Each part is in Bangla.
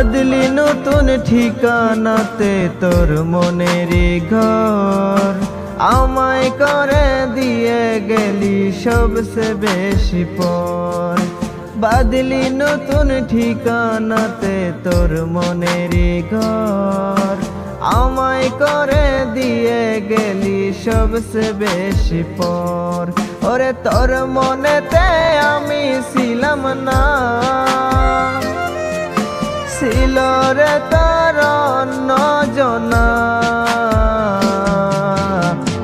বাদলি নতুন ঠিকানাতে তোর মনের ঘর, আমায় করে দিয়ে গেলি সবসে বেশি পর। বাদলি নতুন ঠিকানাতে তোর মনের ঘর, আমায় করে দিয়ে গেলি সবসে বেশি পর। ওরে তোর মনেতে আমি ছিলাম না, ছিল রে তোর অন্য জনা।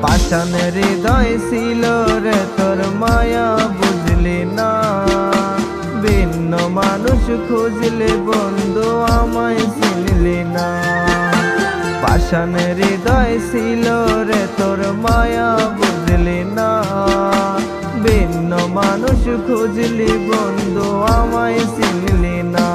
পাষাণের হৃদয় ছিল রে তোর মায়া বুঝলি না, ভিন্ন মানুষ খুঁজলে বন্ধু আমায় চিনলি না। পাষাণের হৃদয় ছিল রে তোর মায়া বুঝলি না, ভিন্ন মানুষ খুঁজলি বন্ধু আমায় চিনলি না।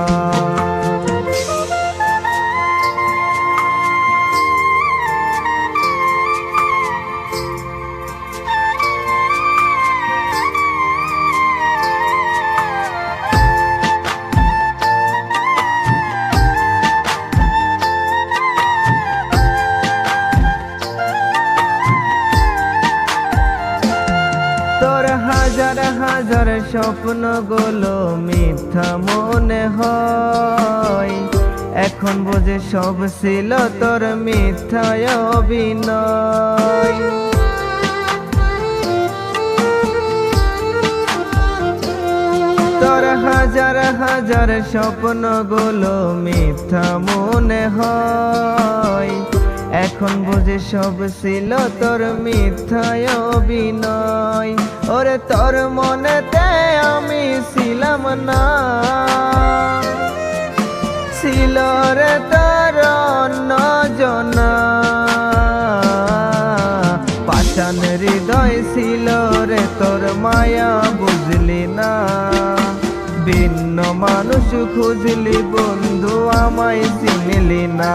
তোর হাজার হাজার স্বপ্নগুলো মিথ্যা মনে হয়, এখন বুঝে সব ছিল তোর মিথ্যায় অভিনয়। তোর হাজার হাজার স্বপ্নগুলো মিথ্যা মনে হয়, এখন বুঝে সব ছিল তোর মিথ্যায় অভিনয়। ওরে তোর মনেতে আমি ছিলাম না, ছিল রে তোর অন্য জনা। পাষাণের হৃদয় ছিল রে তোর মায়া বুঝলি না, ভিন্ন মানুষ খুঁজলি বন্ধু আমায় চিনলি না।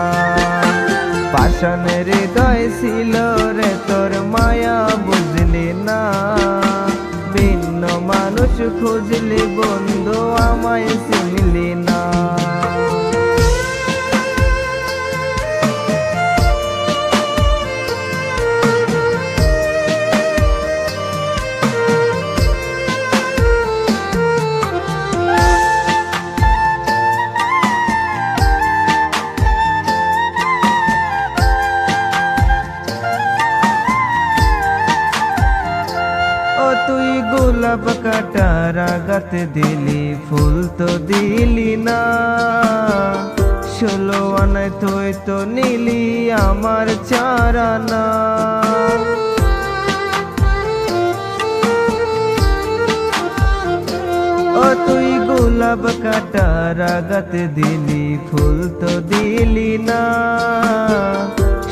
পাষাণের হৃদয় ছিল রে তোর মায়া বুঝলি না, ভিন্ন মানুষ খুঁজলি বন্ধু আমায় চিনলি না। তুই গোলাপ কাটার আঘাত দিলি, ফুল তো দিলি না। 16 আনায় তুই তো নিলি আমার চারানা। ও তুই গোলাপ কাটার আঘাত দিলি, ফুল তো দিলি না।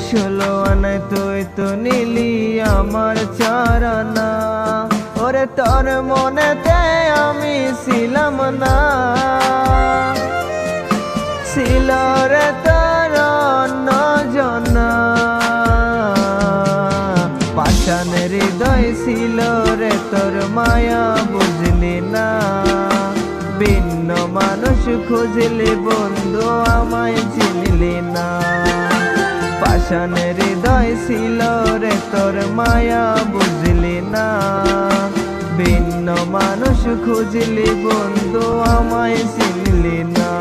16 আনায় তুই তো নিলি আমার চারানা। ওরে তোর মনেতে আমি ছিলাম না, ছিল রে তোর অন্য জনা। পাষাণের হৃদয় ছিল রে তোর মায়া বুঝলি না, ভিন্ন মানুষ খুঁজলি বন্ধু আমায় চিনলি না। পাষাণের হৃদয় ছিল রে তোর মায়া বুঝলি না, ভিন্ন মানুষ খুঁজলি বন্ধু আমায় চিনলি না।